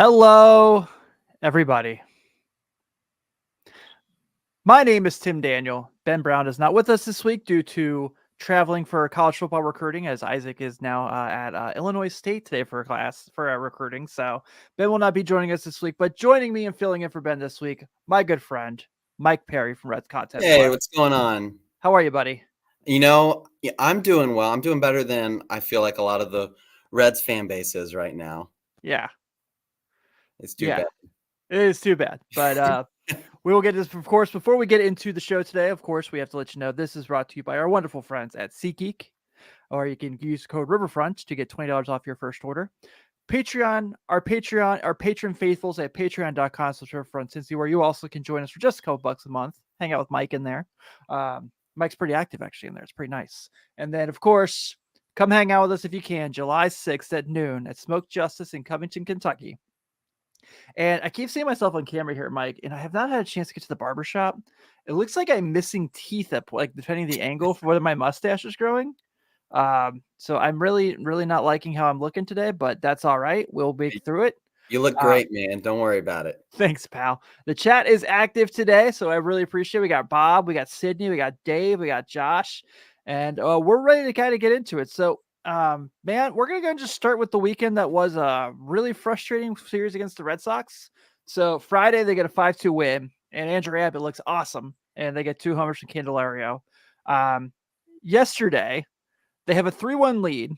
Hello, everybody. My name is Tim Daniel. Ben Brown is not with us this week due to traveling for college football recruiting, as Isaac is now at Illinois State today for a class for recruiting. So Ben will not be joining us this week, but joining me and filling in for Ben this week, my good friend Mike Perry from Reds Content Hey, Plus. what's going on? How are you, buddy? I'm doing well. I'm doing better than I feel like a lot of the Reds fan base is right now. Yeah, It's too yeah, bad. it is too bad, but we will get this, of course. Before we get into the show today, of course, we have to let you know this is brought to you by our wonderful friends at SeatGeek. Or you can use code Riverfront to get $20 off your first order. Our patron faithfuls at patreon.com/Riverfront, where you also can join us for just a couple bucks a month. Hang out with Mike in there. Mike's pretty active actually in there. It's pretty nice. And then, of course, come hang out with us if you can, July 6th at noon at Smoke Justice in Covington, Kentucky. And I keep seeing myself on camera here, Mike, and I have not had a chance to get to the barbershop. It looks like I'm missing teeth up, like depending the angle for whether my mustache is growing. So I'm really not liking how I'm looking today, but that's all right. We'll make through it. You look great, man. Don't worry about it. Thanks, pal. The chat is active today, so I really appreciate it. We got Bob, we got Sydney, we got Dave, we got Josh, and we're ready to kind of get into it. So, man, we're gonna go and just start with the weekend that was a really frustrating series against the Red Sox. So Friday they get a 5-2 win, and Andrew Abbott looks awesome, and they get 2 homers from Candelario. Yesterday they have a 3-1 lead,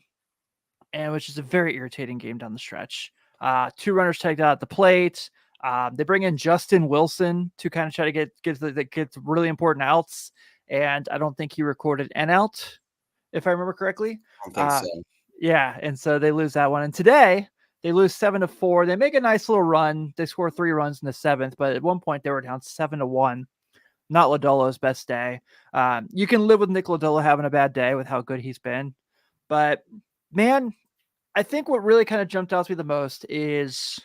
and which is a very irritating game down the stretch. 2 runners tagged out at the plate. They bring in Justin Wilson to kind of try to get really important outs, and I don't think he recorded an out, if I remember correctly. I don't think so. Yeah, and so they lose that one. And today they lose 7-4. They make a nice little run. They score 3 runs in the 7th, but at one point they were down 7-1. Not Lodolo's best day. You can live with Nick Lodolo having a bad day with how good he's been. But, man, I think what really kind of jumped out to me the most is,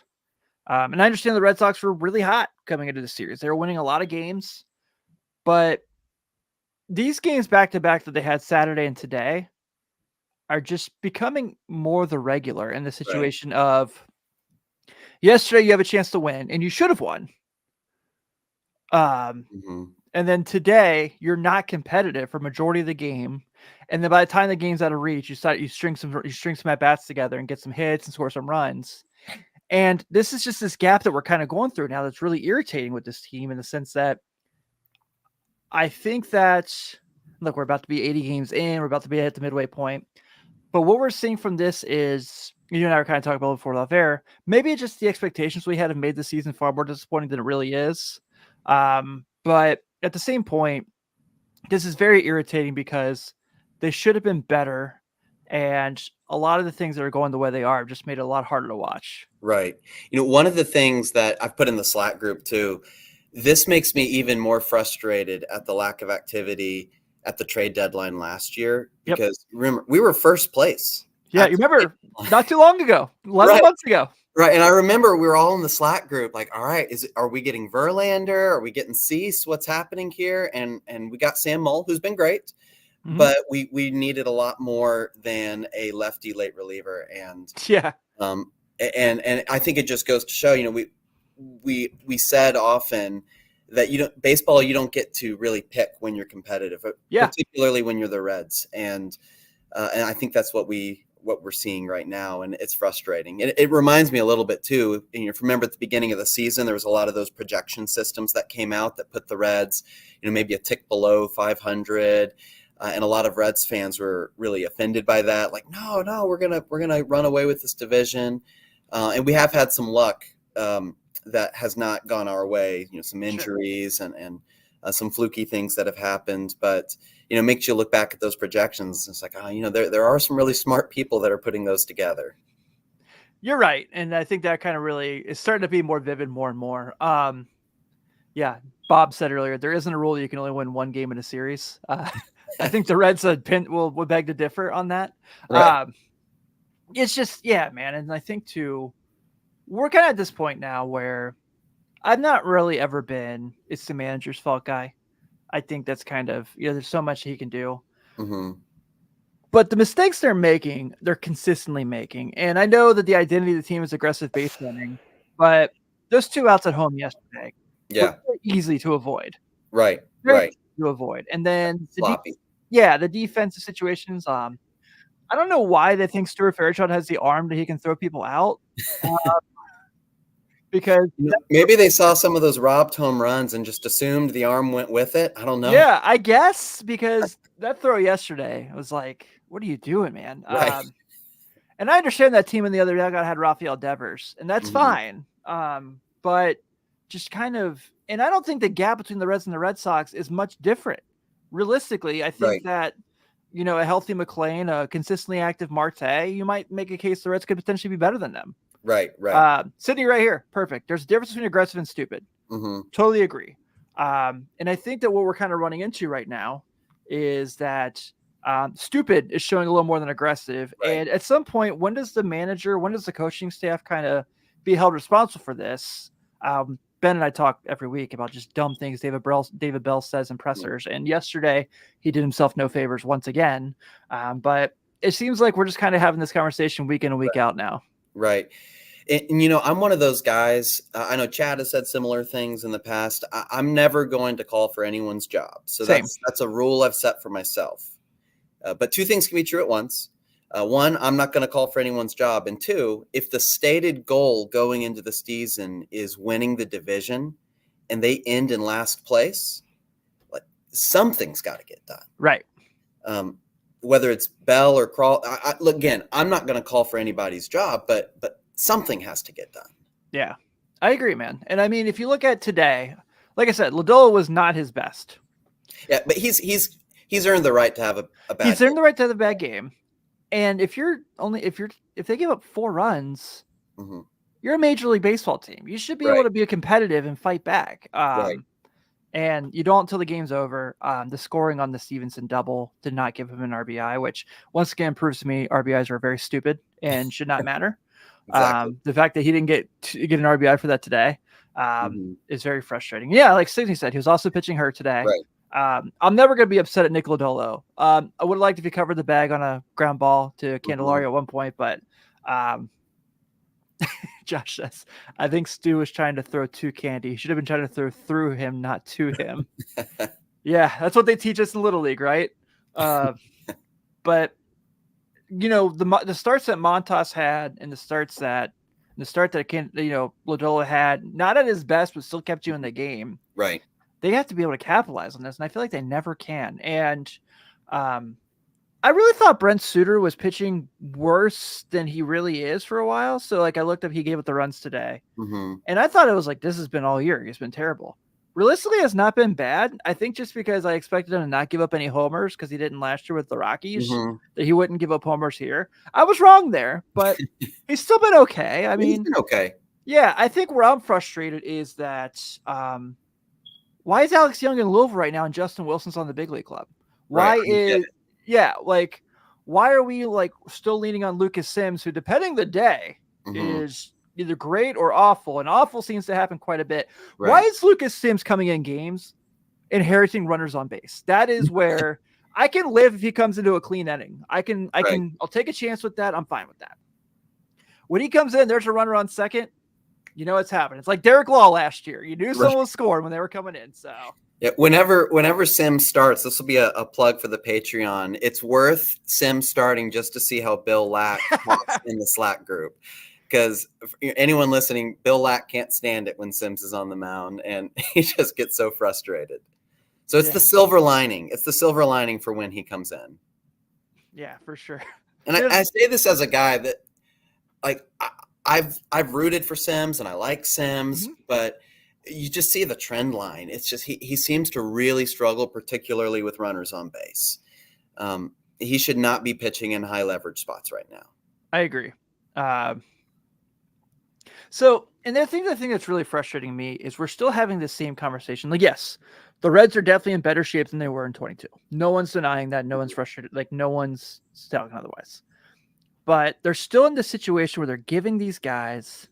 and I understand the Red Sox were really hot coming into the series. They were winning a lot of games. But these games back-to-back that they had Saturday and today are just becoming more the regular in the situation of yesterday you have a chance to win, and you should have won. And then today you're not competitive for majority of the game, and then by the time the game's out of reach, you string some at bats together and get some hits and score some runs. And this is just this gap that we're kind of going through now that's really irritating with this team in the sense that I think that, look, we're about to be 80 games in, we're about to be at the midway point, but what we're seeing from this is, you and I were kind of talking about before off air, maybe it's just the expectations we had have made the season far more disappointing than it really is. But at the same point, this is very irritating because they should have been better. And a lot of the things that are going the way they are just made it a lot harder to watch. Right. One of the things that I've put in the Slack group too, this makes me even more frustrated at the lack of activity at the trade deadline last year, because remember, we were first place. Yeah, you remember not too long ago, 11 months ago. Right, and I remember we were all in the Slack group like, all right, are we getting Verlander? Are we getting Cease? What's happening here? And we got Sam Mull, who's been great, but we needed a lot more than a lefty late reliever. And and I think it just goes to show, we said often that baseball, you don't get to really pick when you're competitive, particularly when you're the Reds, and I think that's what we're seeing right now, and it's frustrating. It reminds me a little bit too. Remember at the beginning of the season, there was a lot of those projection systems that came out that put the Reds, maybe a tick below 500, and a lot of Reds fans were really offended by that. Like, no, we're gonna run away with this division, and we have had some luck that has not gone our way. Some injuries and some fluky things that have happened, but it makes you look back at those projections. It's like, there are some really smart people that are putting those together. You're right, and I think that kind of really is starting to be more vivid more and more. Bob said earlier there isn't a rule that you can only win one game in a series. I think the Reds will beg to differ on that. Right. It's just, man, and I think too, we're kind of at this point now where I've not really ever been it's the manager's fault guy. I think that's kind of, there's so much he can do. But the mistakes they're consistently making. And I know that the identity of the team is aggressive base running, But those 2 outs at home yesterday were Yeah. very easy to avoid. Right. Very Right. easy to avoid. And then Sloppy. the defensive situations, I don't know why they think Stuart Fairchild has the arm that he can throw people out, because Maybe they saw some of those robbed home runs and just assumed the arm went with it. I don't know. yeah, I guess because that throw yesterday was like, what are you doing, man? Right. And I understand that team in the other dugout had Rafael Devers, and that's fine. But just kind of, and I don't think the gap between the Reds and the Red Sox is much different. Realistically, I think that, a healthy McLean, a consistently active Marte, you might make a case the Reds could potentially be better than them. Right. Sydney right here. Perfect. There's a difference between aggressive and stupid. Totally agree. And I think that what we're kind of running into right now is that stupid is showing a little more than aggressive. Right. And at some point, when does the coaching staff kind of be held responsible for this? Ben and I talk every week about just dumb things David Bell says in pressers. And yesterday he did himself no favors once again. But it seems like we're just kind of having this conversation week in and week out now. Right. And, I'm one of those guys. I know Chad has said similar things in the past. I'm never going to call for anyone's job. So that's a rule I've set for myself. But 2 things can be true at once. 1, I'm not going to call for anyone's job. And 2, if the stated goal going into the season is winning the division and they end in last place, like something's got to get done. Right. Whether it's Bell or Crawl. Look, again, I'm not going to call for anybody's job, but something has to get done. Yeah, I agree, man. And I mean, if you look at today, like I said, Lodolo was not his best. Yeah, but he's earned the right to have a bad. He's earned the right to have a bad game. And if they give up 4 runs, you're a Major League Baseball team. You should be able to be competitive and fight back. And you don't until the game's over. The scoring on the Stevenson double did not give him an RBI, which once again proves to me RBIs are very stupid and should not matter. Exactly. The fact that he didn't get an RBI for that today is very frustrating. Yeah, like Sidney said, he was also pitching hurt today. Right. I'm never going to be upset at Nick Lodolo. I would have liked if he covered the bag on a ground ball to Candelario at one point, but Josh says, I think Stu was trying to throw to Candy. He should have been trying to throw through him, not to him. Yeah, that's what they teach us in Little League, right? But the starts that Montas had and the start that Lodolo had, not at his best, but still kept you in the game. Right. They have to be able to capitalize on this, and I feel like they never can. And I really thought Brent Suter was pitching worse than he really is for a while. So, I looked up, he gave up the runs today. And I thought it was like, this has been all year. He's been terrible. Realistically, it's not been bad. I think just because I expected him to not give up any homers because he didn't last year with the Rockies, that he wouldn't give up homers here. I was wrong there, but he's still been okay. I mean, he's been okay. Yeah, I think where I'm frustrated is that why is Alex Young in Louisville right now and Justin Wilson's on the big league club? Why why are we still leaning on Lucas Sims, who, depending the day, is either great or awful, and awful seems to happen quite a bit. Right. Why is Lucas Sims coming in games inheriting runners on base? That is where I can live if he comes into a clean inning. I'll take a chance with that. I'm fine with that. When he comes in, there's a runner on second. You know what's happening. It's like Derek Law last year. You knew someone was scoring when they were coming in. So yeah, whenever Sims starts, this will be a plug for the Patreon. It's worth Sims starting just to see how Bill Lack talks in the Slack group. Because anyone listening, Bill Lack can't stand it when Sims is on the mound, and he just gets so frustrated. So it's the silver lining. It's the silver lining for when he comes in. Yeah, for sure. And I say this as a guy that, I've rooted for Sims and I like Sims, but you just see the trend line. It's just he seems to really struggle, particularly with runners on base. He should not be pitching in high leverage spots right now. I agree. So, and the thing that's really frustrating me is we're still having the same conversation. Yes, the Reds are definitely in better shape than they were in 22. No one's denying that. No one's frustrated. No one's talking otherwise. But they're still in the situation where they're giving these guys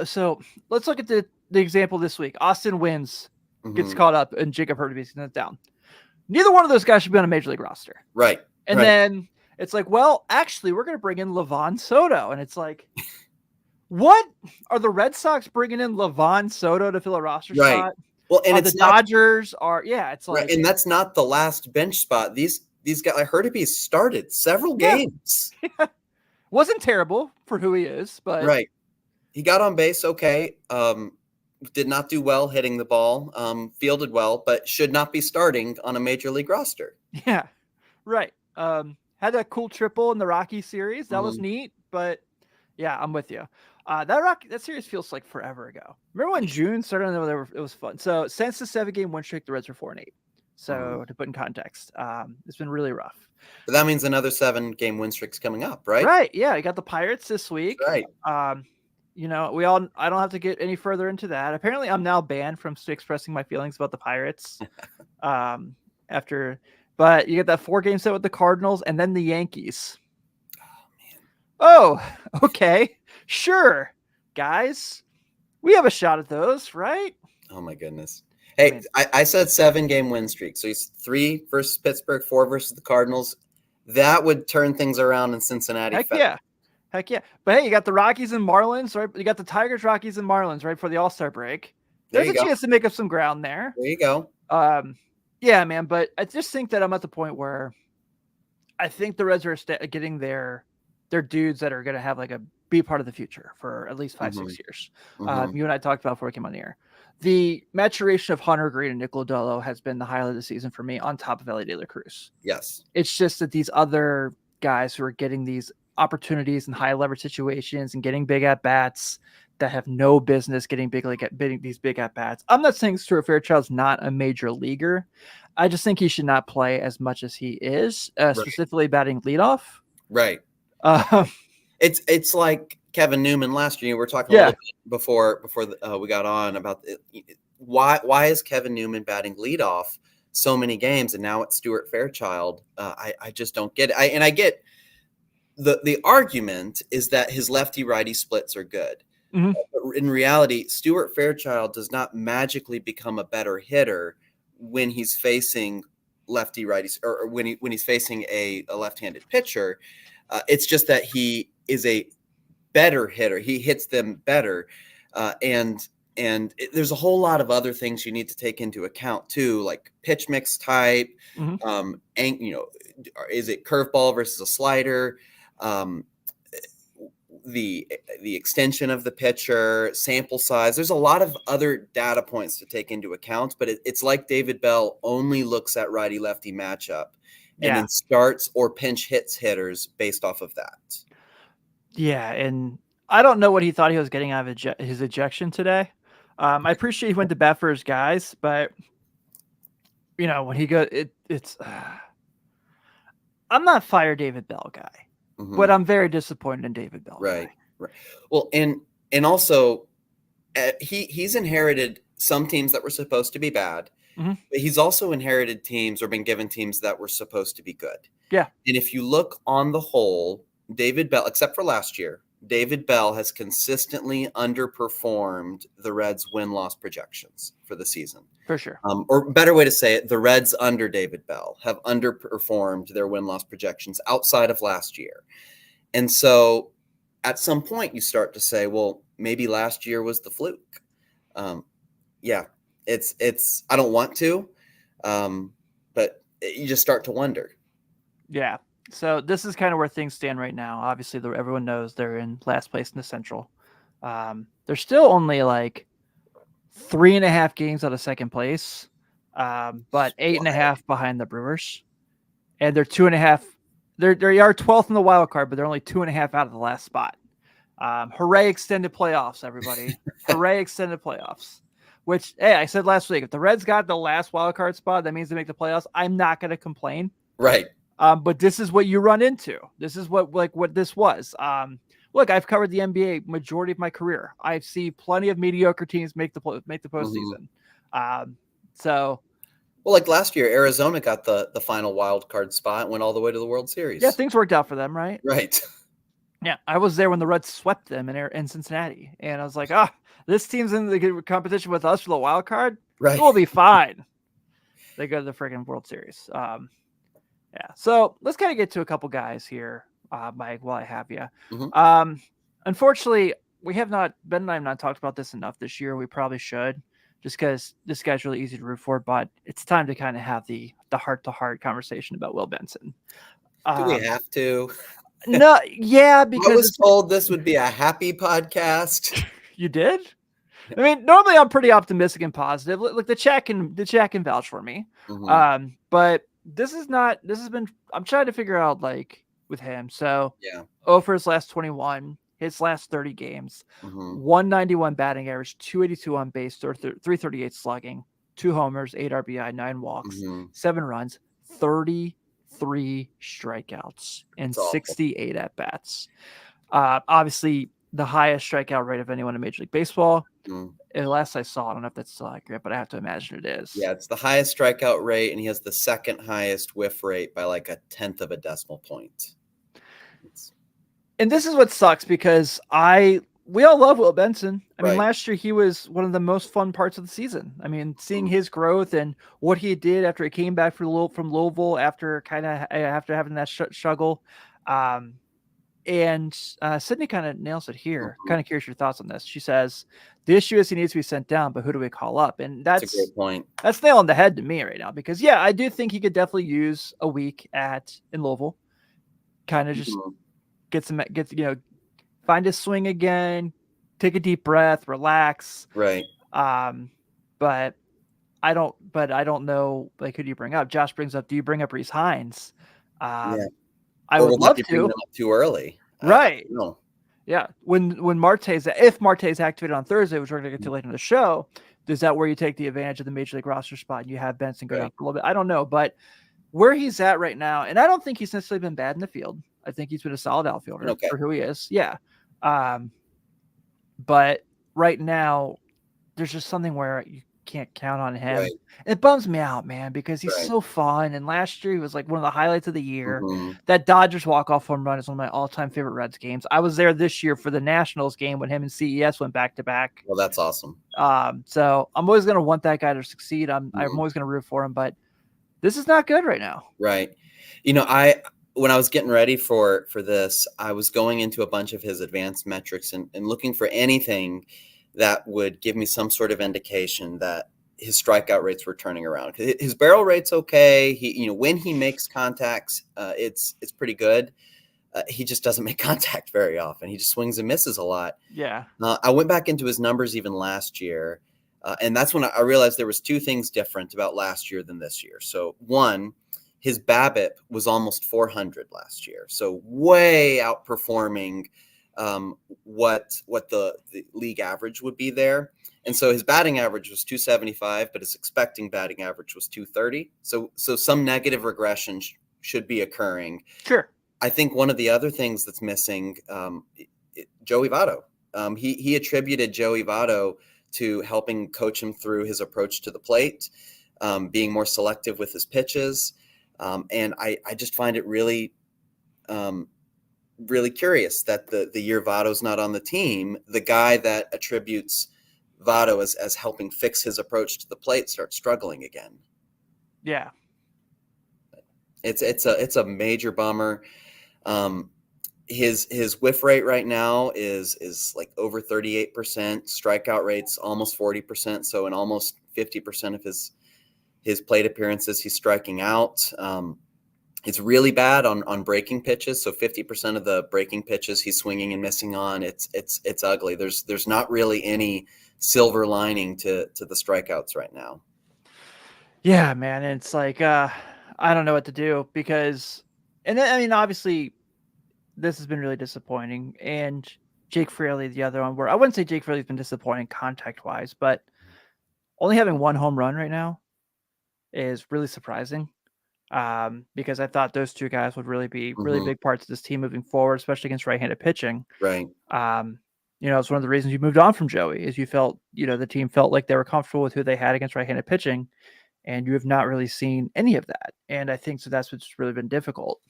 so let's look at the example this week. Austin Wynns gets caught up and Jacob Hurtubise sent down. Neither one of those guys should be on a major league roster. Right. And then it's like, well, actually, we're going to bring in Levon Soto. And it's like, What are the Red Sox bringing in Levon Soto to fill a roster Right. spot? Well, and The it's not Dodgers are, it's right, like, and that's not the last bench spot. These guys, I heard he started several games. wasn't terrible for who he is, but Right. He got on base okay. Did not do well hitting the ball. Fielded well, but should not be starting on a major league roster. yeah, right. Had that cool triple in the Rocky series. That was Mhm. neat, but yeah, I'm with you. That series feels like forever ago. Remember when June started? It was fun. So since the 7-game win streak, the Reds are 4-8. So to put in context, it's been really rough. But that means another 7-game win streak's coming up, right? Right. Yeah, you got the Pirates this week. That's right. I don't have to get any further into that. Apparently, I'm now banned from expressing my feelings about the Pirates. But you get that 4-game set with the Cardinals and then the Yankees. Oh, okay. Sure, guys. We have a shot at those, right? Oh my goodness. Hey, I said 7-game win streak. So he's 3 versus Pittsburgh, 4 versus the Cardinals. That would turn things around in Cincinnati. Heck yeah. But hey, you got the Rockies and Marlins, right? You got the Tigers, Rockies, and Marlins right for the All-Star break. There's a chance to make up some ground there. There you go. Yeah, man. But I just think that I'm at the point where I think the Reds are getting their dudes that are going to have like be part of the future for at least 5-6 years. You and I talked about before we came on the air. The maturation of Hunter Green and Nick Lodolo has been the highlight of the season for me, on top of Elly De La Cruz. Yes. It's just that these other guys who are getting these opportunities in high leverage situations and getting big at bats that have no business getting these big at bats. I'm not saying Stuart Fairchild's not a major leaguer. I just think he should not play as much as he is, specifically batting leadoff. Right. It's like Kevin Newman last year. We were talking a little bit before we got on about why is Kevin Newman batting leadoff so many games, and now it's Stuart Fairchild. I just don't get it. I get the argument is that his lefty righty splits are good. Mm-hmm. But in reality, Stuart Fairchild does not magically become a better hitter when he's facing lefty righties, or when he's facing a left-handed pitcher. It's just that he is a better hitter. He hits them better. And there's a whole lot of other things you need to take into account too, like pitch mix type, and is it curveball versus a slider, the extension of the pitcher, sample size. There's a lot of other data points to take into account, but it's like David Bell only looks at righty lefty matchup and then starts or pinch hits hitters based off of that. Yeah, and I don't know what he thought he was getting out of his ejection today. I appreciate he went to bat for his guys, but when he goes, it's. I'm not fire David Bell guy, but I'm very disappointed in David Bell. Right. Well, and also, he's inherited some teams that were supposed to be bad, but he's also inherited teams or been given teams that were supposed to be good. Yeah. And if you look on the whole, David Bell, except for last year, David Bell has consistently underperformed the Reds' win-loss projections for the season. For sure. Or better way to say it, the Reds under David Bell have underperformed their win-loss projections outside of last year. And so at some point you start to say, well, maybe last year was the fluke. It's I don't want to, but you just start to wonder. Yeah. So this is kind of where things stand right now. Obviously, everyone knows they're in last place in the Central. They're still only like 3.5 games out of second place, but 8.5 behind the Brewers, and they're 2.5. They are 12th in the wild card, but they're only 2.5 out of the last spot. Hooray, extended playoffs, everybody! Hooray, extended playoffs. Which, hey, I said last week, if the Reds got the last wild card spot, that means they make the playoffs. I'm not going to complain. Right. But this is what you run into. This is what this was. Look, I've covered the NBA majority of my career. I've seen plenty of mediocre teams make the postseason. Well, like last year, Arizona got the final wild card spot and went all the way to the World Series. Yeah, things worked out for them, right? Right. Yeah, I was there when the Reds swept them in Cincinnati, and I was like, this team's in the competition with us for the wild card. Right. We'll be fine. They go to the freaking World Series. Yeah, so let's kind of get to a couple guys here, Mike, while I have you. Unfortunately, we have not, Ben and I have not talked about this enough this year. We probably should, just because this guy's really easy to root for. But it's time to kind of have the heart to heart conversation about Will Benson. Do we have to? No, yeah, I because was told this would be a happy podcast. you did. I mean, normally I'm pretty optimistic and positive. Look, the chat can vouch for me. But this is not. This has been. I'm trying to figure out like with him. So Yeah. for his last 21, his last 30 games, 191 batting average, 282 on base, 338 slugging, 2 homers, 8 RBI, 9 walks, 7 runs, 33 strikeouts, and 68 at bats. Obviously, the highest strikeout rate of anyone in Major League Baseball. And last I saw, I don't know if that's still accurate, but I have to imagine it is. Yeah, it's the highest strikeout rate, and he has the second highest whiff rate by like 1/10 of a decimal point. And this is what sucks because we all love Will Benson. I mean, last year he was one of the most fun parts of the season. I mean, seeing his growth and what he did after he came back from Louisville after having that struggle. And Sydney kind of nails it here. Kind of curious your thoughts on this. She says, the issue is he needs to be sent down, but who do we call up? And that's a great point. That's nail on the head to me right now, because yeah, I do think he could definitely use a week in Louisville. Kind of just find his swing again, take a deep breath, relax. Right. But I don't know, like, who do you bring up? Josh brings up, do you bring up Rhys Hines? Yeah. I would love to. Bring them up too early. Right. No. Yeah. If Marte's activated on Thursday, which we're going to get to later in the show, is that where you take the advantage of the Major League roster spot and you have Benson go down for a little bit? I don't know, but where he's at right now, and I don't think he's necessarily been bad in the field. I think he's been a solid outfielder for who he is. Yeah. But right now, there's just something where you can't count on him. Right. It bums me out, man, because he's so fun. And last year he was like one of the highlights of the year. That Dodgers walk-off home run is one of my all-time favorite Reds games. I was there this year for the Nationals game when him and CES went back-to-back. Well, that's awesome. So I'm always going to want that guy to succeed. I'm always going to root for him, but this is not good right now. Right. You know, when I was getting ready for this, I was going into a bunch of his advanced metrics and looking for anything that would give me some sort of indication that his strikeout rates were turning around. His barrel rate's okay. He, when he makes contacts, it's pretty good. He just doesn't make contact very often. He just swings and misses a lot. Yeah. I went back into his numbers even last year, and that's when I realized there was 2 things different about last year than this year. So one, his BABIP was almost 400 last year, so way outperforming what the league average would be there. And so his batting average was 275, but his expecting batting average was 230. So some negative regression should be occurring. Sure. I think one of the other things that's missing, Joey Votto. He attributed Joey Votto to helping coach him through his approach to the plate, being more selective with his pitches. And I just find it really, really curious that the year Votto's not on the team, the guy that attributes Votto as helping fix his approach to the plate starts struggling again. Yeah. It's a major bummer. His whiff rate right now is like over 38%, strikeout rate's almost 40%. So in almost 50% of his plate appearances, he's striking out. It's really bad on breaking pitches. So 50% of the breaking pitches he's swinging and missing on. It's ugly. There's not really any silver lining to the strikeouts right now. Yeah, man. It's like, I don't know what to do because, and then, I mean, obviously this has been really disappointing, and Jake Fraley, the other one, where I wouldn't say Jake Fraley's been disappointing contact wise, but only having 1 home run right now is really surprising. Because I thought those 2 guys would really be really big parts of this team moving forward, especially against right-handed pitching. Right. It's one of the reasons you moved on from Joey is you felt, the team felt like they were comfortable with who they had against right-handed pitching, and you have not really seen any of that. And I think so that's what's really been difficult.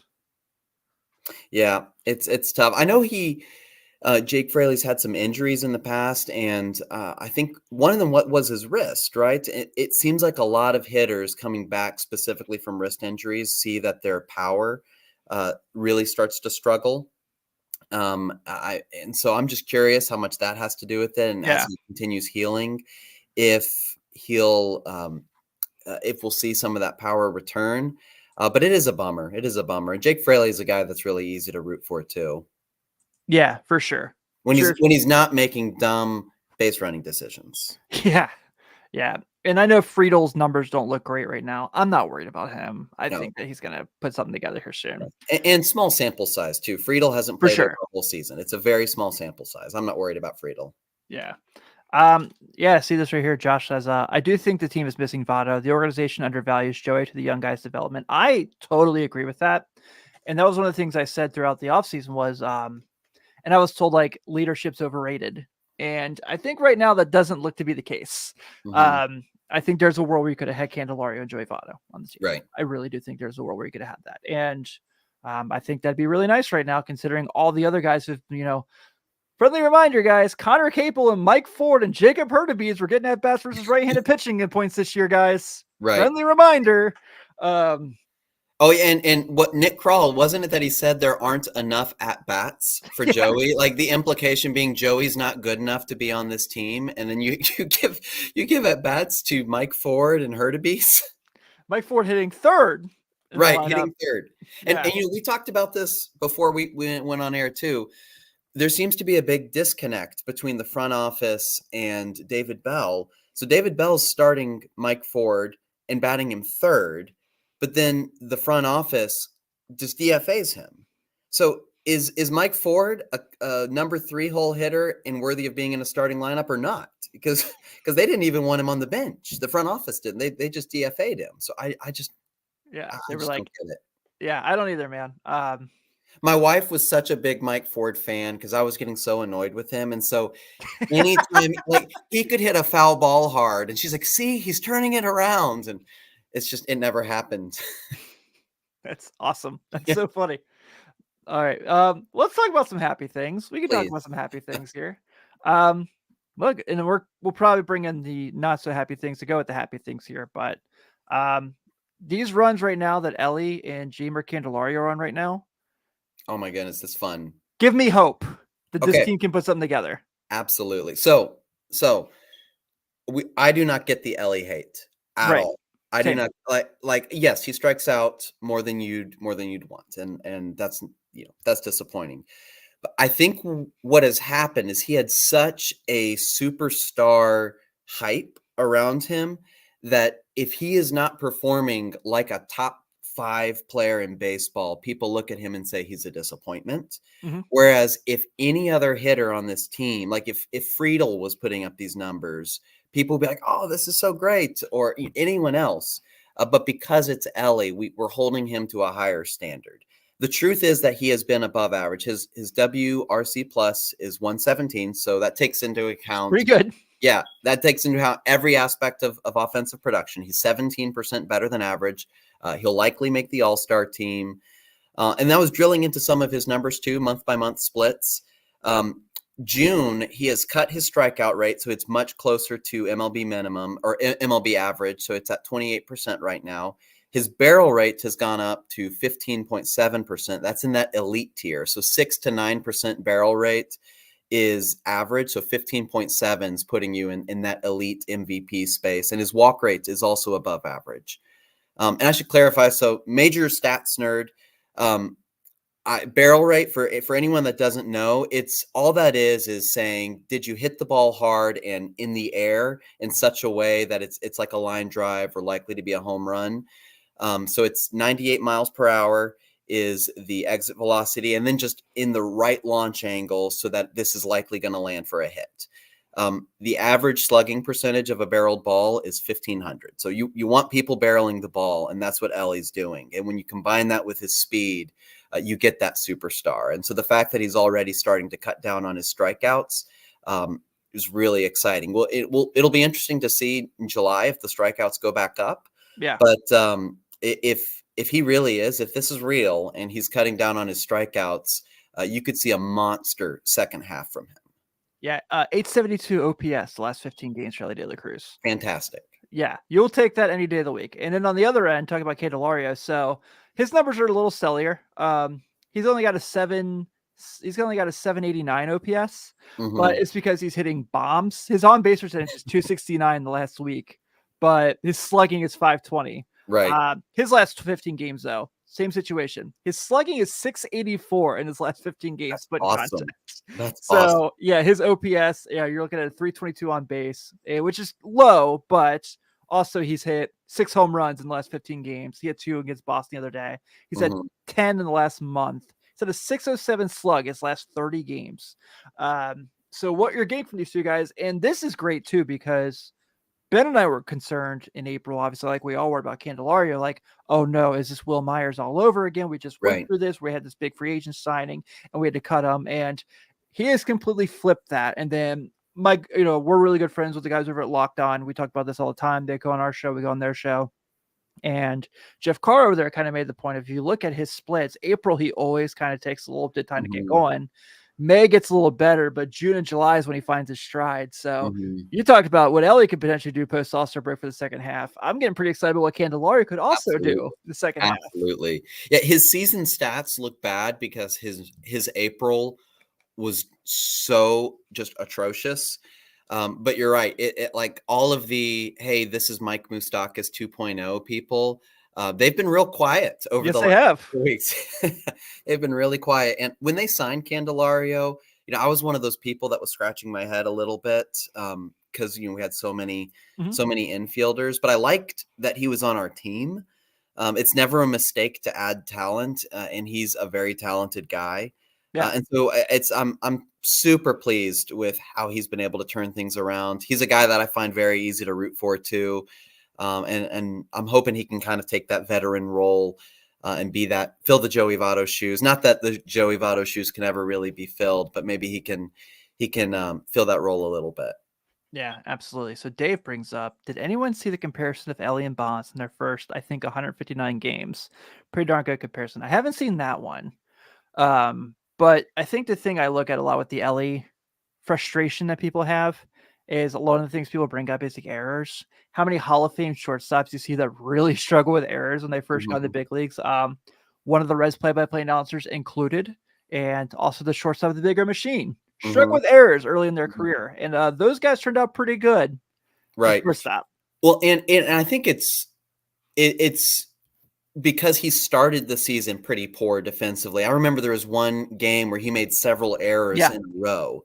Yeah, it's tough. I know Jake Fraley's had some injuries in the past, and I think one of them was his wrist, right? It seems like a lot of hitters coming back specifically from wrist injuries see that their power really starts to struggle. And so I'm just curious how much that has to do with it, and as he continues healing, if if we'll see some of that power return. But it is a bummer. It is a bummer. And Jake Fraley is a guy that's really easy to root for too. Yeah, for sure. When he's not making dumb base running decisions. Yeah. Yeah. And I know Friedel's numbers don't look great right now. I'm not worried about him. I think that he's going to put something together here soon. And small sample size too. Friedel hasn't played over a whole season. It's a very small sample size. I'm not worried about Friedel. Yeah. See this right here. Josh says, I do think the team is missing Votto. The organization undervalues Joey to the young guy's development. I totally agree with that. And that was one of the things I said throughout the offseason was, and I was told like leadership's overrated. And I think right now that doesn't look to be the case. Mm-hmm. I think there's a world where you could have had Candelario and Joey Votto on the team. Right. I really do think there's a world where you could have had that. And I think that'd be really nice right now, considering all the other guys who've, friendly reminder, guys, Connor Capel and Mike Ford and Jacob Hurtubise were getting at bats versus right-handed pitching in points this year, guys. Right. Friendly reminder. And what Nick Kroll, wasn't it that he said there aren't enough at-bats for Joey? Like the implication being Joey's not good enough to be on this team. And then you give at-bats to Mike Ford and Hurtubise. Mike Ford hitting third. Right, hitting third. And we talked about this before we went on air too. There seems to be a big disconnect between the front office and David Bell. So David Bell's starting Mike Ford and batting him third. But then the front office just DFAs him. So is Mike Ford a number 3 hole hitter and worthy of being in a starting lineup or not? Because they didn't even want him on the bench. The front office didn't. They just DFA'd him. So I just they were just like, don't get it. Yeah, I don't either, man. My wife was such a big Mike Ford fan because I was getting so annoyed with him. And so anytime like he could hit a foul ball hard and she's like, see, he's turning it around. And it's just, it never happened. That's awesome. That's so funny. All right. Let's talk about some happy things. We can talk about some happy things here. Look, and we'll probably bring in the not so happy things to go with the happy things here. But these runs right now that Elly and Jeimer Candelario are on right now. Oh my goodness, that's fun. Give me hope that this team can put something together. Absolutely. So I do not get the Elly hate at all. I do not like. Yes, he strikes out more than you'd want, and that's that's disappointing. But I think what has happened is he had such a superstar hype around him that if he is not performing like a top 5 player in baseball, people look at him and say he's a disappointment. Mm-hmm. Whereas if any other hitter on this team, like if Friedel was putting up these numbers, people would be like, oh, this is so great, or anyone else. But because it's Elly, we're holding him to a higher standard. The truth is that he has been above average. His WRC plus is 117. So that takes into account. Pretty good. Yeah, that takes into account every aspect of offensive production. He's 17% better than average. He'll likely make the All-Star team. And that was drilling into some of his numbers too, month-by-month splits. June, he has cut his strikeout rate, so it's much closer to MLB minimum or MLB average. So it's at 28% right now. His barrel rate has gone up to 15.7%. That's in that elite tier. So 6 to 9% barrel rate is average. So 15.7 is putting you in that elite MVP space. And his walk rate is also above average. And I should clarify, so major stats nerd, barrel rate for anyone that doesn't know, it's all that is saying, did you hit the ball hard and in the air in such a way that it's like a line drive or likely to be a home run? So it's 98 miles per hour is the exit velocity, and then just in the right launch angle so that this is likely going to land for a hit. The average slugging percentage of a barreled ball is 1,500. So you want people barreling the ball, and that's what Elly's doing. And when you combine that with his speed, you get that superstar. And so the fact that he's already starting to cut down on his strikeouts is really exciting. Well, it'll be interesting to see in July if the strikeouts go back up. Yeah. But if he really is, if this is real and he's cutting down on his strikeouts, you could see a monster second half from him. Yeah, 872 OPS the last 15 games for Elly De La Cruz. Fantastic. Yeah, you'll take that any day of the week. And then on the other end, talking about Candelario, so his numbers are a little stellier. He's only got a He's only got a 789 OPS, but Mm-hmm. it's because he's hitting bombs. His on base percentage is 269 the last week, but his slugging is 520. Right. His last 15 games, though, same situation. His slugging is 684 in his last 15 games, That's but in awesome. context. That's awesome. So yeah, his OPS, yeah, you're looking at a 322 on base, which is low, but also he's hit 6 home runs in the last 15 games. He had 2 against Boston the other day. He's had Mm-hmm. 10 in the last month. He's had a 607 slug his last 30 games. So what you're getting from these two guys, and this is great too, because Ben and I were concerned in April, obviously, like we all were about Candelario, like, oh no, is this Will Myers all over again? We just went Right. through this. We had this big free agent signing and we had to cut him. And he has completely flipped that. And then we're really good friends with the guys over at Locked On. We talk about this all the time. They go on our show, we go on their show. And Jeff Carr over there kind of made the point, if you look at his splits, April, he always kind of takes a little bit of time to get going. May gets a little better, but June and July is when he finds his stride. So you talked about what Elly could potentially do post All-Star break for the second half. I'm getting pretty excited about what Candelario could also do the second half. Absolutely. Yeah, his season stats look bad because his April was so just atrocious. But you're right. It like all of the, hey, this is Mike Moustakas 2.0 people. They've been real quiet over the last 2 weeks. They've been really quiet. And when they signed Candelario, I was one of those people that was scratching my head a little bit because we had so many infielders. But I liked that he was on our team. It's never a mistake to add talent, and he's a very talented guy. Yeah. And so I'm super pleased with how he's been able to turn things around. He's a guy that I find very easy to root for too. And I'm hoping he can kind of take that veteran role and fill the Joey Votto shoes. Not that the Joey Votto shoes can ever really be filled, but maybe he can fill that role a little bit. Yeah, absolutely. So Dave brings up, did anyone see the comparison of Elly and Bonds in their first, I think, 159 games? Pretty darn good comparison. I haven't seen that one. But I think the thing I look at a lot with the Elly frustration that people have is a lot of the things people bring up is the errors. How many Hall of Fame shortstops you see that really struggle with errors when they first got in the big leagues? One of the Reds play-by-play announcers included, and also the shortstop of the bigger machine struggle with errors early in their career. And those guys turned out pretty good. Right. Shortstop. Well, and I think it's because he started the season pretty poor defensively. I remember there was one game where he made several errors in a row.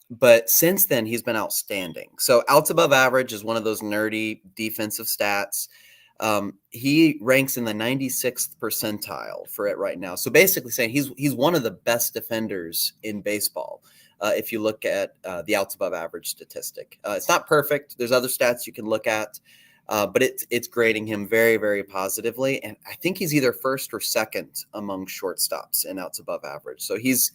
But since then, he's been outstanding. So outs above average is one of those nerdy defensive stats. He ranks in the 96th percentile for it right now. So basically saying he's one of the best defenders in baseball. If you look at the outs above average statistic, it's not perfect. There's other stats you can look at. But it's grading him very, very positively. And I think he's either first or second among shortstops in outs above average. So he's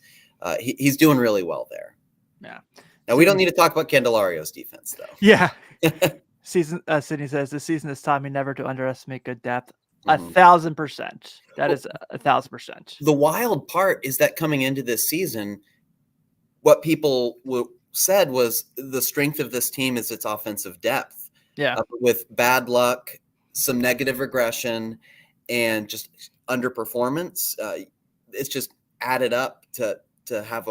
doing really well there. Yeah. Now, we don't need to talk about Candelario's defense, though. Yeah. Sydney says, this season has taught me never to underestimate good depth. 1,000%. That is 1,000%. The wild part is that coming into this season, what people said was the strength of this team is its offensive depth. Yeah. With bad luck, some negative regression, and just underperformance, it's just added up to have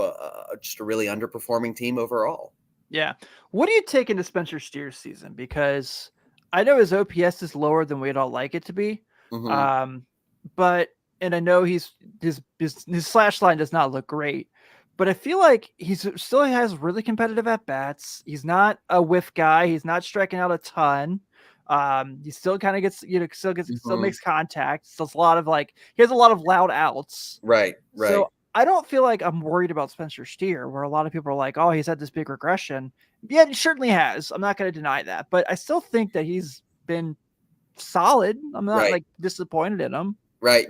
just a really underperforming team overall. Yeah. What do you take into Spencer Steer's season? Because I know his OPS is lower than we'd all like it to be. But I know his slash line does not look great. But I feel like he still has really competitive at bats. He's not a whiff guy. He's not striking out a ton. He still kind of gets, still makes contact. So it's a lot of he has a lot of loud outs. Right. So I don't feel like I'm worried about Spencer Steer, where a lot of people are like, oh, he's had this big regression. Yeah, he certainly has. I'm not going to deny that. But I still think that he's been solid. I'm not disappointed in him. Right.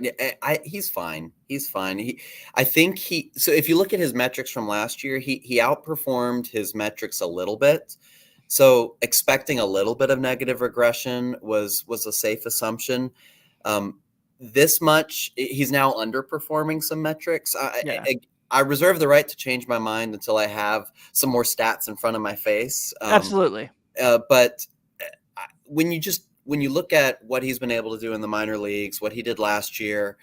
He's fine. He's fine. I think so if you look at his metrics from last year, he outperformed his metrics a little bit. So expecting a little bit of negative regression was a safe assumption. This much, he's now underperforming some metrics. I reserve the right to change my mind until I have some more stats in front of my face. Absolutely. But when you look at what he's been able to do in the minor leagues, what he did last year,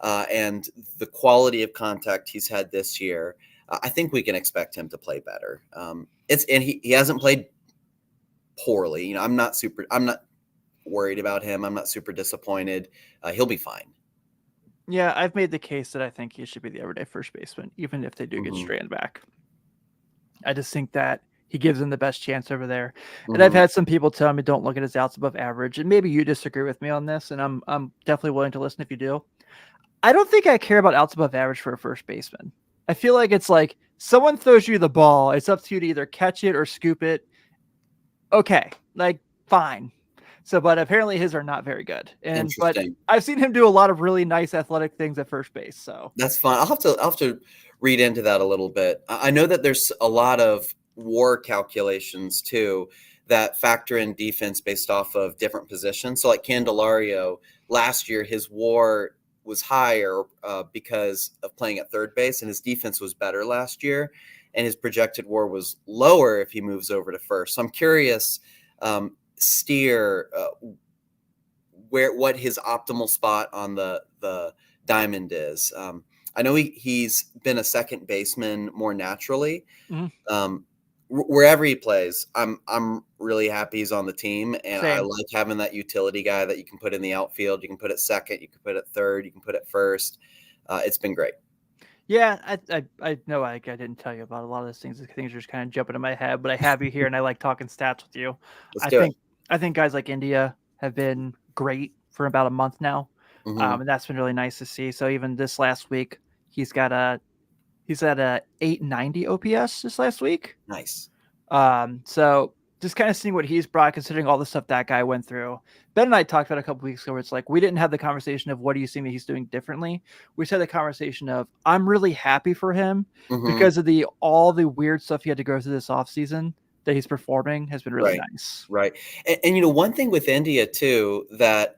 and the quality of contact he's had this year, I think we can expect him to play better. He hasn't played poorly. I'm not worried about him. I'm not super disappointed. He'll be fine. Yeah, I've made the case that I think he should be the everyday first baseman, even if they do get Strand back. I just think that he gives them the best chance over there. And I've had some people tell me don't look at his outs above average, and maybe you disagree with me on this, and I'm definitely willing to listen if you do. I don't think I care about outs above average for a first baseman. I feel like it's like someone throws you the ball, it's up to you to either catch it or scoop it. Okay, like fine. So, but apparently his are not very good. But I've seen him do a lot of really nice athletic things at first base. So that's fine. I'll have to read into that a little bit. I know that there's a lot of WAR calculations too that factor in defense based off of different positions. So like Candelario, last year his WAR was higher because of playing at third base, and his defense was better last year, and his projected WAR was lower if he moves over to first. So I'm curious, Steer, what his optimal spot on the diamond is. I know he's been a second baseman more naturally. Wherever he plays, I'm really happy he's on the team, and I like having that utility guy that you can put in the outfield. You can put at second, you can put at third, you can put at first. It's been great. Yeah, I know I didn't tell you about a lot of those things. Things are just kind of jumping in my head, but I have you here, and I like talking stats with you. I think guys like India have been great for about a month now, and that's been really nice to see. So even this last week, he's at a 890 OPS this last week. Nice. So just kind of seeing what he's brought, considering all the stuff that guy went through. Ben and I talked about a couple weeks ago where it's like we didn't have the conversation of what do you see that he's doing differently. We said the conversation of I'm really happy for him because of all the weird stuff he had to go through this offseason that he's performing has been really nice. Right. And one thing with India too that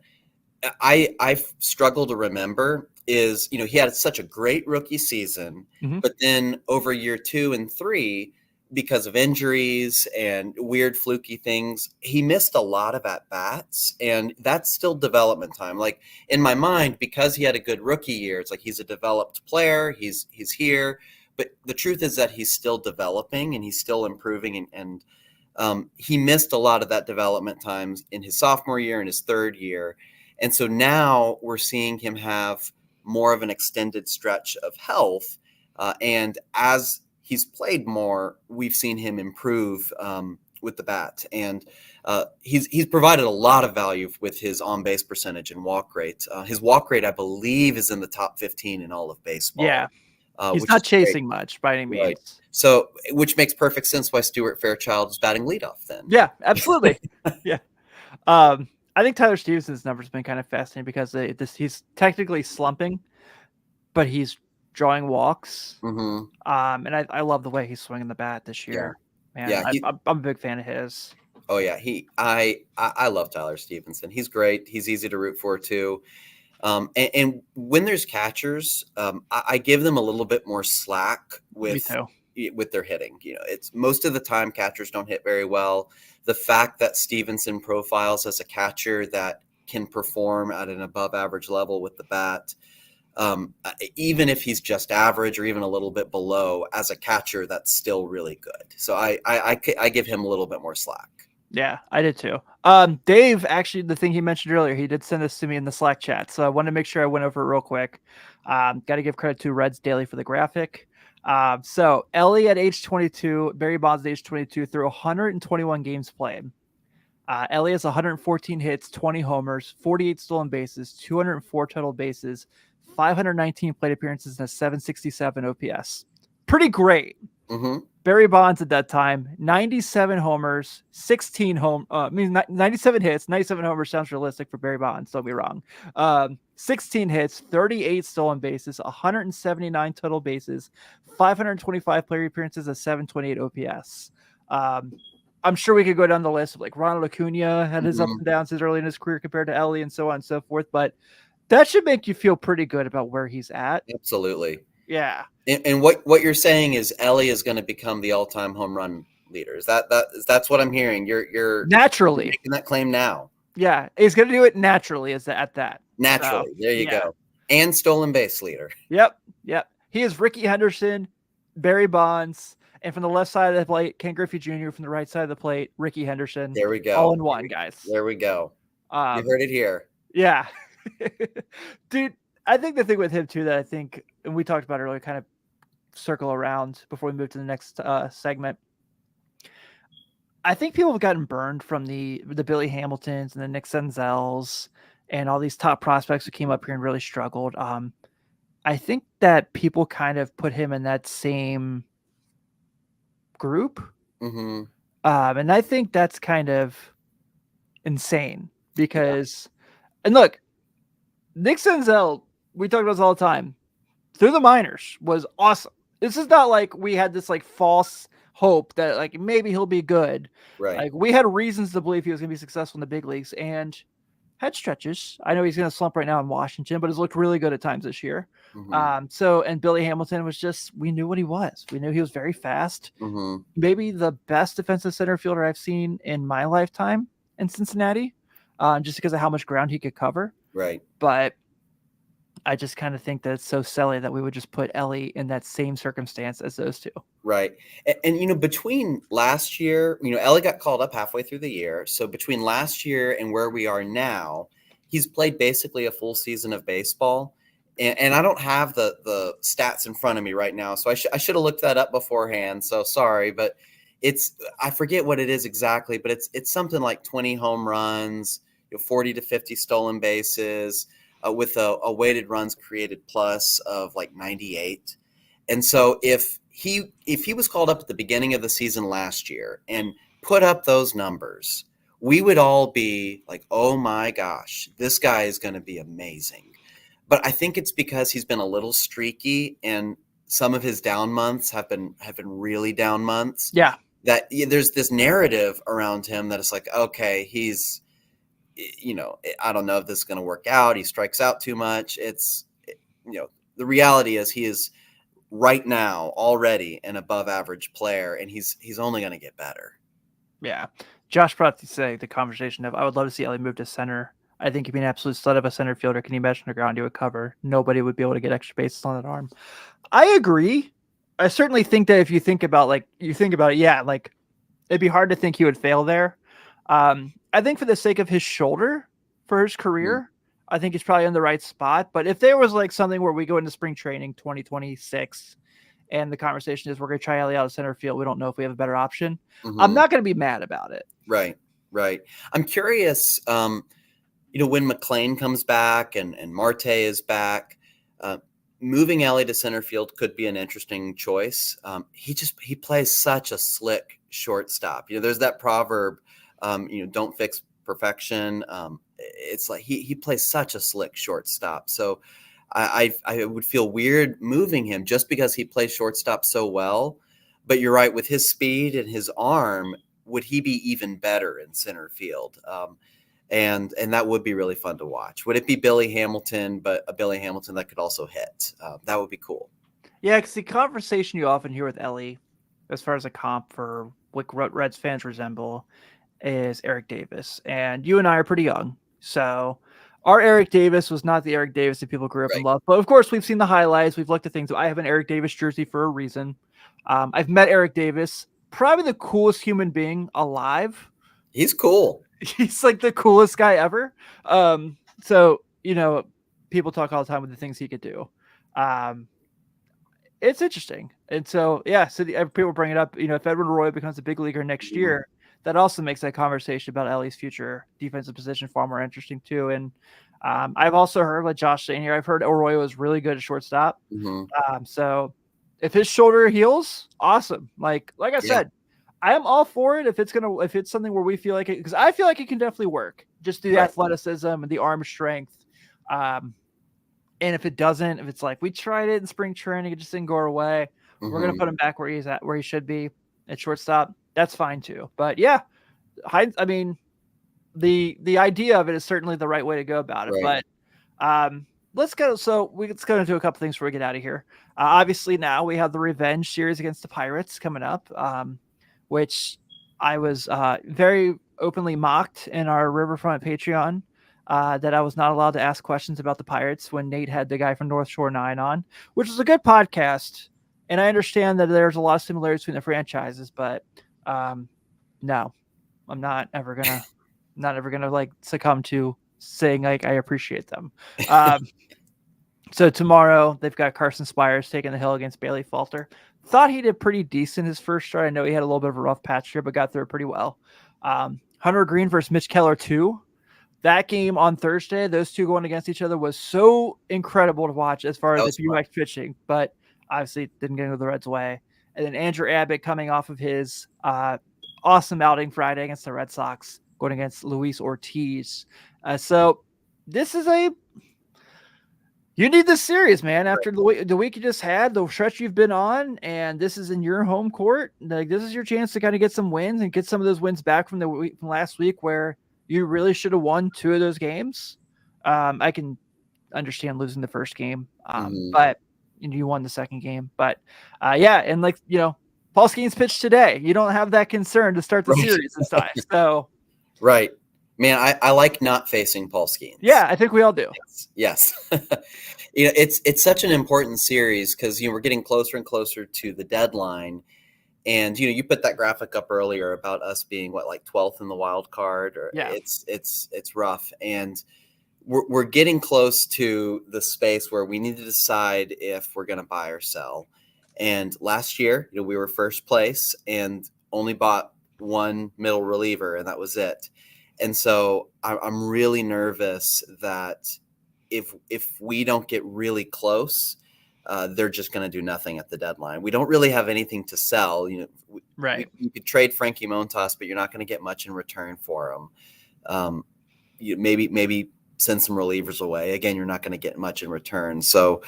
I struggle to remember is, he had such a great rookie season, but then over year 2 and 3, because of injuries and weird fluky things, he missed a lot of at-bats, and that's still development time. Like in my mind, because he had a good rookie year, it's like he's a developed player, he's here, but the truth is that he's still developing and he's still improving, and he missed a lot of that development times in his sophomore year and his third year. And so now we're seeing him have more of an extended stretch of health. And as he's played more, we've seen him improve with the bat. And he's provided a lot of value with his on-base percentage and walk rate. His walk rate, I believe, is in the top 15 in all of baseball. Yeah. He's not chasing much by any means. Right. So, which makes perfect sense why Stuart Fairchild is batting leadoff then. Yeah, absolutely. Yeah. I think Tyler Stevenson's numbers have been kind of fascinating because he's technically slumping, but he's drawing walks. And I love the way he's swinging the bat this year. Man, I'm a big fan of his. Oh yeah, I love Tyler Stevenson. He's great. He's easy to root for too. And when there's catchers, I give them a little bit more slack with their hitting. It's most of the time catchers don't hit very well. The fact that Stevenson profiles as a catcher that can perform at an above average level with the bat, even if he's just average or even a little bit below, as a catcher, that's still really good. So I give him a little bit more slack. Yeah, I did too. Dave, actually, the thing he mentioned earlier, he did send this to me in the Slack chat. So I wanted to make sure I went over it real quick. Got to give credit to Reds Daily for the graphic. So Elly at age 22, Barry Bonds at age 22 through 121 games played. Elly has 114 hits, 20 homers, 48 stolen bases, 204 total bases, 519 plate appearances, and a 767 OPS. Pretty great. Barry Bonds at that time, 97 homers, 97 hits, 97 homers sounds realistic for Barry Bonds, don't be wrong. 16 hits, 38 stolen bases, 179 total bases, 525 player appearances, a 728 OPS. I'm sure we could go down the list of like Ronald Acuna had his ups and downs early in his career compared to Elly and so on and so forth, but that should make you feel pretty good about where he's at. Absolutely. Yeah. And what you're saying is Elly is going to become the all-time home run leader. That's what I'm hearing. You're naturally making that claim now. Yeah, he's going to do it naturally. Is at that naturally? So, there you go. And stolen base leader. Yep. He is Ricky Henderson, Barry Bonds, and from the left side of the plate, Ken Griffey Jr. From the right side of the plate, Ricky Henderson. There we go. All in one, guys. There we go. You heard it here. Yeah. Dude, I think the thing with him too that I think, and we talked about earlier, kind of circle around before we move to the next segment. I think people have gotten burned from the Billy Hamiltons and the Nick Senzels and all these top prospects who came up here and really struggled. I think that people kind of put him in that same group. Mm-hmm. And I think that's kind of insane because, and look, Nick Senzel, we talk about this all the time, through the minors was awesome. This is not like we had this like false hope that like maybe he'll be good. Right. Like we had reasons to believe he was going to be successful in the big leagues and had stretches. I know he's going to slump right now in Washington, but has looked really good at times this year. Mm-hmm. And Billy Hamilton was just, we knew what he was. We knew he was very fast. Mm-hmm. Maybe the best defensive center fielder I've seen in my lifetime in Cincinnati, just because of how much ground he could cover. Right. But I just kind of think that it's so silly that we would just put Elly in that same circumstance as those two. Right. And between last year, Elly got called up halfway through the year. So between last year and where we are now, he's played basically a full season of baseball. And I don't have the stats in front of me right now. So I should have looked that up beforehand. So sorry, but I forget what it is exactly, but it's something like 20 home runs, 40 to 50 stolen bases, with a weighted runs created plus of like 98. And so if he was called up at the beginning of the season last year and put up those numbers, we would all be like, oh my gosh, this guy is going to be amazing. But I think it's because he's been a little streaky and some of his down months have been really down months. Yeah. That there's this narrative around him that it's like, okay, he's, I don't know if this is going to work out. He strikes out too much. The reality is he is right now already an above average player, and he's only going to get better. Yeah. Josh brought to say the conversation of, I would love to see Elly move to center. I think he'd be an absolute stud of a center fielder. Can you imagine the ground he would cover? Nobody would be able to get extra bases on that arm. I agree. I certainly think that if you think about it, yeah, like it'd be hard to think he would fail there. I think for the sake of his shoulder for his career, I think he's probably in the right spot. But if there was like something where we go into spring training 2026 and the conversation is we're going to try Elly out of center field, we don't know if we have a better option. I'm not going to be mad about it. Right. I'm curious, when McLean comes back and Marte is back, moving Elly to center field could be an interesting choice. He plays such a slick shortstop. There's that proverb, don't fix perfection. It's like he plays such a slick shortstop. So I would feel weird moving him just because he plays shortstop so well. But you're right, with his speed and his arm, would he be even better in center field? And that would be really fun to watch. Would it be Billy Hamilton, but a Billy Hamilton that could also hit? That would be cool. Yeah, because the conversation you often hear with Elly, as far as a comp for what Reds fans resemble, is Eric Davis. And you and I are pretty young. So our Eric Davis was not the Eric Davis that people grew up and loved. But of course, we've seen the highlights. We've looked at things. I have an Eric Davis jersey for a reason. I've met Eric Davis, probably the coolest human being alive. He's cool. He's like the coolest guy ever. So, people talk all the time with the things he could do. It's interesting. And so, yeah, so people bring it up, if Edwin Roy becomes a big leaguer next year, that also makes that conversation about Elly's future defensive position far more interesting too. And I've also heard, like Josh saying here, I've heard Arroyo was really good at shortstop. So if his shoulder heals, awesome. Like I said, I am all for it if it's something where we feel like it, because I feel like it can definitely work. Just the athleticism and the arm strength. And if it doesn't, if it's like we tried it in spring training, it just didn't go our way, we're gonna put him back where he's at, where he should be at shortstop. That's fine too. But yeah, I mean, the idea of it is certainly the right way to go about it. Right. But let's go. So let's go into a couple things before we get out of here. Obviously, now we have the revenge series against the Pirates coming up. Which I was very openly mocked in our Riverfront Patreon that I was not allowed to ask questions about the Pirates when Nate had the guy from North Shore 9 on, which is a good podcast. And I understand that there's a lot of similarities between the franchises, but no, I'm not ever gonna like succumb to saying like I appreciate them. So tomorrow they've got Carson Spires taking the hill against Bailey Falter. Thought he did pretty decent his first start. I know he had a little bit of a rough patch here, but got through it pretty well. Hunter Green versus Mitch Keller 2. That game on Thursday, those two going against each other was so incredible to watch as far as the UX pitching, but obviously didn't get into the Reds' way. And then Andrew Abbott coming off of his awesome outing Friday against the Red Sox, going against Luis Ortiz. So this is you need this series, man. After the week you just had, the stretch you've been on, and this is in your home court. Like, this is your chance to kind of get some wins and get some of those wins back from from last week where you really should have won 2 of those games. I can understand losing the first game, but you won the second game. But yeah, and Paul Skeens pitched today. You don't have that concern to start the series this time. So right. Man, I like not facing Paul Skeens. Yeah, I think we all do. Yes. It's such an important series because we're getting closer and closer to the deadline. And you put that graphic up earlier about us being 12th in the wild card. It's rough, and we're getting close to the space where we need to decide if we're going to buy or sell. And last year, we were first place and only bought one middle reliever, and that was it. And so I'm really nervous that if we don't get really close, they're just going to do nothing at the deadline. We don't really have anything to sell. Right. You could trade Frankie Montas, but you're not going to get much in return for him. Maybe send some relievers away. Again, you're not going to get much in return. So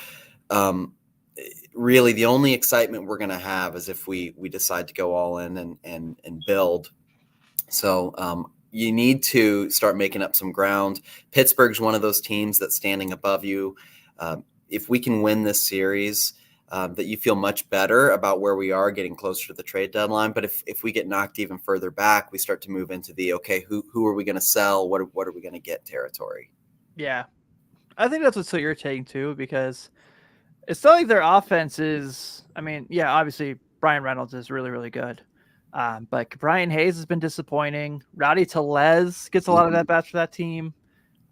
really the only excitement we're going to have is if we decide to go all in and build. So you need to start making up some ground. Pittsburgh's one of those teams that's standing above you. If we can win this series, that you feel much better about where we are getting closer to the trade deadline. But if we get knocked even further back, we start to move into the, okay, who are we going to sell? What are we going to get territory? Yeah. I think that's what's so irritating too, because it's not like their offense is, obviously Brian Reynolds is really, really good. But Brian Hayes has been disappointing. Rowdy Tellez gets a lot of at-bats for that team.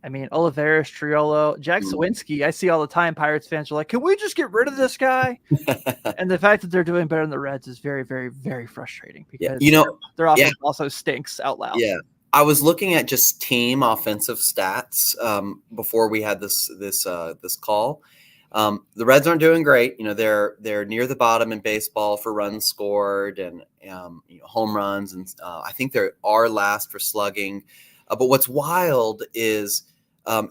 Oliveras, Triolo, Jack Sawinski, I see all the time Pirates fans are like, can we just get rid of this guy? And the fact that they're doing better than the Reds is very, very, very frustrating because their offense also stinks out loud. Yeah. I was looking at just team offensive stats before we had this call. The Reds aren't doing great. They're near the bottom in baseball for runs scored and home runs, and I think they are last for slugging. But what's wild is,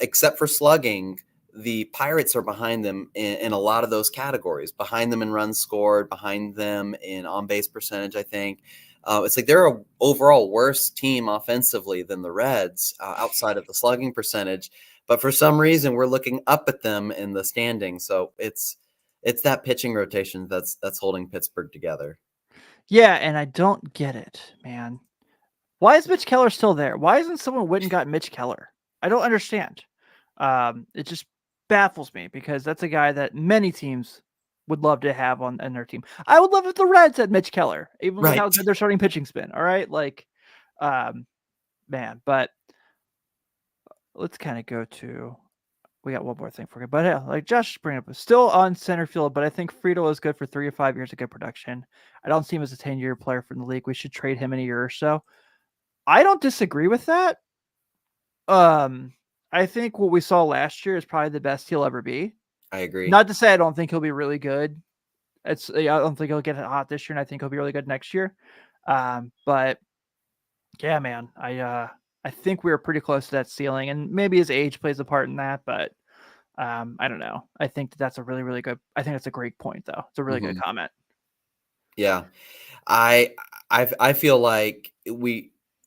except for slugging, the Pirates are behind them in a lot of those categories. Behind them in runs scored, behind them in on-base percentage, I think. It's like they're an overall worse team offensively than the Reds outside of the slugging percentage. But for some reason, we're looking up at them in the standings. So it's that pitching rotation that's holding Pittsburgh together. Yeah, and I don't get it, man. Why is Mitch Keller still there? Why isn't someone went and got Mitch Keller? I don't understand. It just baffles me because that's a guy that many teams would love to have on their team. I would love if the Reds had Mitch Keller, even with how good their starting pitching been. All right, man. But let's kind of go to. We got one more thing for you, but yeah, Josh bring up, still on center field, but I think Friedel is good for 3 or 5 years of good production. I don't see him as a 10-year player from the league. We should trade him in a year or so. I don't disagree with that. I think what we saw last year is probably the best he'll ever be. I agree. Not to say I don't think he'll be really good. I don't think he'll get hot this year, and I think he'll be really good next year. But yeah, man, I think we were pretty close to that ceiling, and maybe his age plays a part in that, but I don't know. I think that's a really, really good. I think that's a great point, though. It's a really good comment. Yeah, I feel like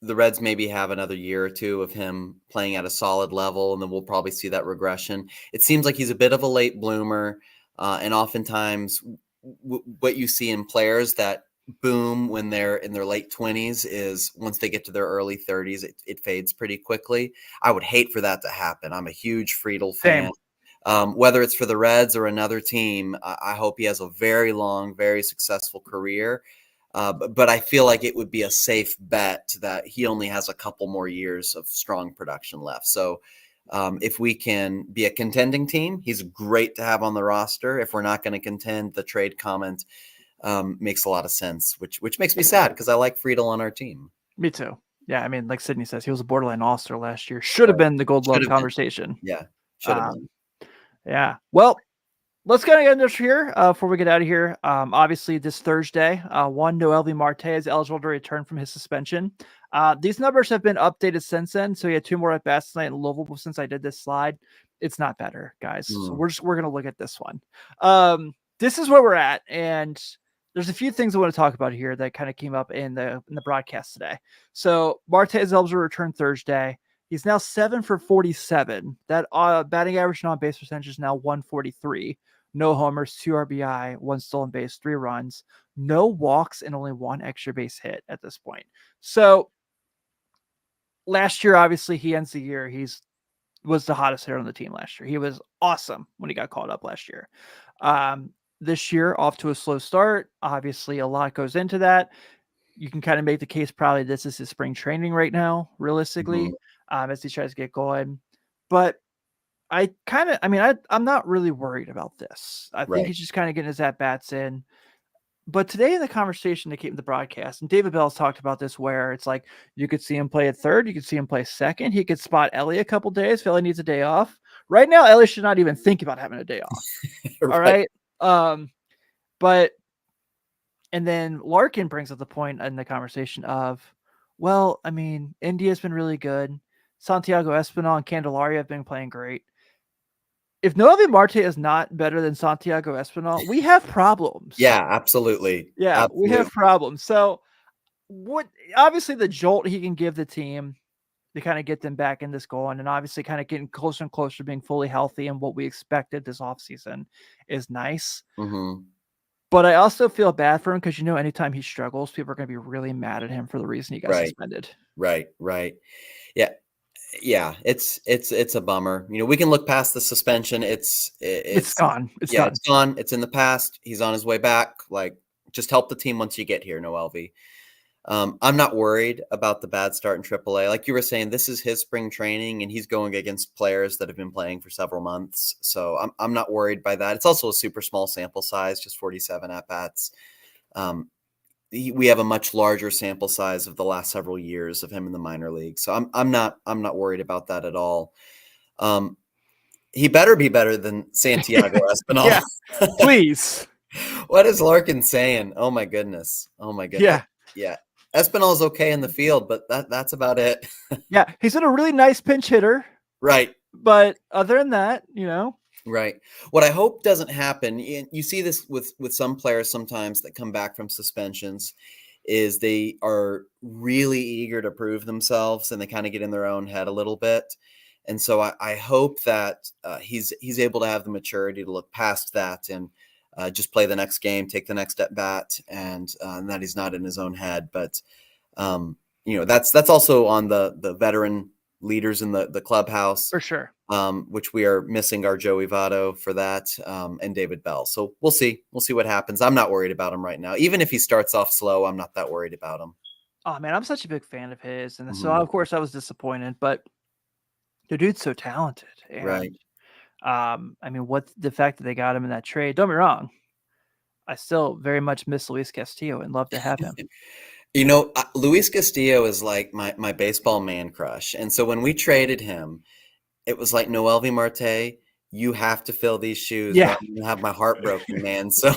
the Reds maybe have another year or two of him playing at a solid level, and then we'll probably see that regression. It seems like he's a bit of a late bloomer, and oftentimes what you see in players that boom when they're in their late 20s is once they get to their early 30s, it fades pretty quickly. I would hate for that to happen. I'm a huge Friedel fan. Whether it's for the Reds or another team, I hope he has a very long, very successful career. But I feel like it would be a safe bet that he only has a couple more years of strong production left. So if we can be a contending team, he's great to have on the roster. If we're not going to contend, the trade comment makes a lot of sense, which makes me sad because I like Friedel on our team. Me too. Yeah, I mean, like Sydney says, he was a borderline all-star last year. Should have been the Gold Glove conversation. Yeah, should have been. Yeah. Well, let's kind of get into this here before we get out of here. Obviously, this Thursday, Noelvi Marte is eligible to return from his suspension. These numbers have been updated since then. So he had 2 more at bats tonight in Louisville since I did this slide. It's not better, guys. So we're gonna look at this one. This is where we're at, and there's a few things I want to talk about here that kind of came up in the broadcast today. So Marte is eligible to return Thursday. He's now 7 for 47. That batting average and on base percentage is now 143. No homers, 2 RBI, 1 stolen base, 3 runs, no walks, and only 1 extra base hit at this point. So last year, obviously, he ends the year. Was the hottest hitter on the team last year. He was awesome when he got called up last year. This year, off to a slow start. Obviously, a lot goes into that. You can kind of make the case probably this is his spring training right now, realistically, as he tries to get going. But I'm not really worried about this. I think he's just kind of getting his at-bats in. But today in the conversation that came to the broadcast, and David Bell's talked about this, where it's like you could see him play at third, you could see him play second. He could spot Elly a couple days if Elly needs a day off. Right now, Elly should not even think about having a day off. All right. And then Larkin brings up the point in the conversation of, well, I mean, India's been really good. Santiago Espinal and Candelario have been playing great. If Noelvi Marte is not better than Santiago Espinal, we have problems. Yeah, absolutely. Yeah, absolutely. We have problems. So obviously the jolt he can give the team to kind of get them back in this goal, and obviously kind of getting closer and closer to being fully healthy and what we expected this offseason is nice. But I also feel bad for him because, anytime he struggles, people are going to be really mad at him for the reason he got suspended. Right. Yeah, it's a bummer. We can look past the suspension. It's gone. It's done. It's gone. It's in the past. He's on his way back. Like, just help the team once you get here, Noelvi. I'm not worried about the bad start in AAA. Like you were saying, this is his spring training, and he's going against players that have been playing for several months. So I'm not worried by that. It's also a super small sample size, just 47 at bats. We have a much larger sample size of the last several years of him in the minor league. So I'm not worried about that at all. He better be better than Santiago Espinal. Yeah, please. What is Larkin saying? Oh my goodness. Yeah. Espinal is okay in the field, but that's about it. Yeah, he's been a really nice pinch hitter. Right. But other than that, Right. What I hope doesn't happen, you see this with some players sometimes that come back from suspensions, is they are really eager to prove themselves and they kind of get in their own head a little bit. And so I hope that he's able to have the maturity to look past that and just play the next game, take the next at bat, and that he's not in his own head. But that's also on the veteran leaders in the clubhouse for sure. Which we are missing our Joey Votto for that, and David Bell. So we'll see what happens. I'm not worried about him right now. Even if he starts off slow, I'm not that worried about him. Oh man, I'm such a big fan of his, and so of course I was disappointed, but the dude's so talented. And, right. What the fact that they got him in that trade? Don't be wrong. I still very much miss Luis Castillo and love to have him. Luis Castillo is like my baseball man crush, and so when we traded him, it was like, Noelvi Marte, you have to fill these shoes. Yeah. I'm gonna have my heart broken, man. So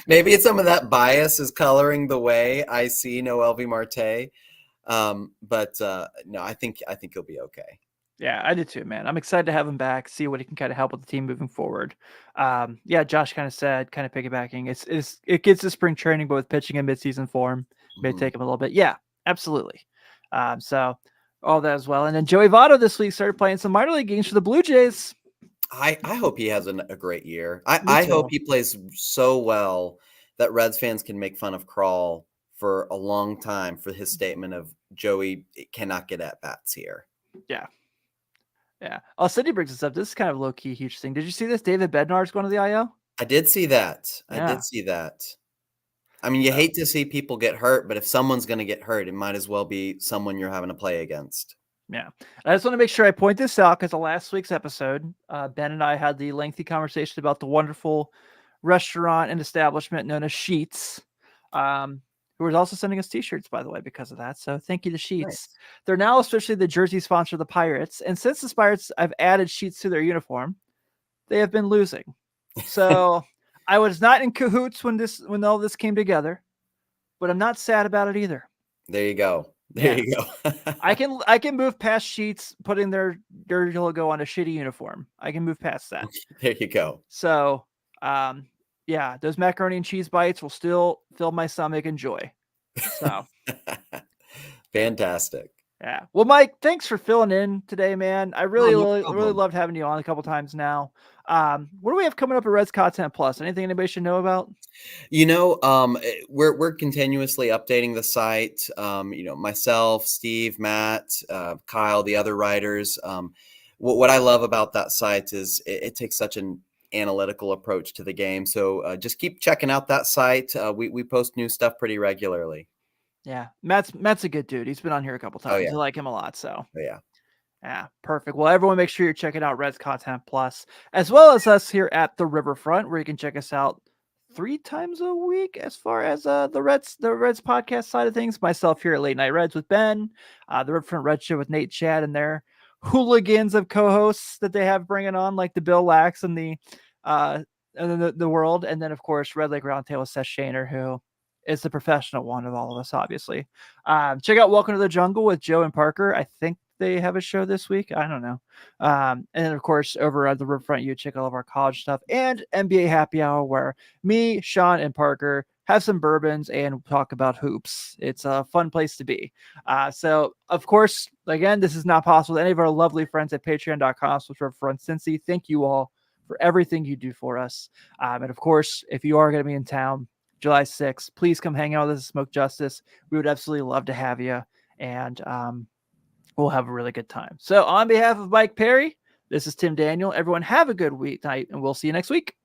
maybe it's some of that bias is coloring the way I see Noelvi Marte. But no, I think he'll be okay. Yeah, I did too, man. I'm excited to have him back, see what he can kind of help with the team moving forward. Josh kind of said, kind of piggybacking, it gets to spring training, but with pitching in midseason form, may take him a little bit. Yeah, absolutely. So all that as well. And then Joey Votto this week started playing some minor league games for the Blue Jays. I hope he has a great year. I hope he plays so well that Reds fans can make fun of Krall for a long time for his statement of Joey cannot get at bats here. Yeah. Yeah. Oh, Cindy brings this up. This is kind of low key huge thing. Did you see this? David Bednar's going to the IL. I did see that. Yeah. I did see that. I mean, you hate to see people get hurt, but if someone's going to get hurt, it might as well be someone you're having to play against. Yeah. I just want to make sure I point this out because last week's episode, Ben and I had the lengthy conversation about the wonderful restaurant and establishment known as Sheets, who was also sending us t-shirts, by the way, because of that. So thank you to Sheets. Nice. They're now officially the jersey sponsor of the Pirates. And since the Pirates have added Sheets to their uniform, they have been losing. So I was not in cahoots when all this came together, but I'm not sad about it either. There you go. There you go. I can move past Sheets putting their dirty logo on a shitty uniform. I can move past that. There you go. So, yeah, those macaroni and cheese bites will still fill my stomach and joy. So, fantastic. Yeah. Well, Mike, thanks for filling in today, man. I really loved having you on a couple times now. What do we have coming up at Reds Content Plus? Anything anybody should know about? We're continuously updating the site. Myself, Steve, Matt, Kyle, the other writers. What I love about that site is it takes such an analytical approach to the game. So just keep checking out that site. We post new stuff pretty regularly. Yeah, Matt's a good dude. He's been on here a couple times. Oh, yeah. I like him a lot. So yeah, perfect. Well, everyone, make sure you're checking out Reds Content Plus, as well as us here at the Riverfront, where you can check us out 3 times a week as far as the Reds podcast side of things. Myself here at Late Night Reds with Ben, the Riverfront Red Show with Nate, Chad, and their hooligans of co-hosts that they have bringing on, like the Bill Lax and the world, and then of course Red Lake Roundtable with Seth Shaner, who is the professional one of all of us, obviously. Check out Welcome to the Jungle with Joe and Parker. I think they have a show this week. I don't know. And then, of course, over at the Riverfront, you check all of our college stuff and NBA Happy Hour, where me, Sean, and Parker have some bourbons and talk about hoops. It's a fun place to be. So, of course, again, this is not possible with any of our lovely friends at patreon.com/Riverfront-Cincy. Thank you all for everything you do for us. And, of course, if you are going to be in town July 6th, please come hang out with us at Smoke Justice. We would absolutely love to have you. And we'll have a really good time. So on behalf of Mike Perry, this is Tim Daniel. Everyone have a good week night, and we'll see you next week.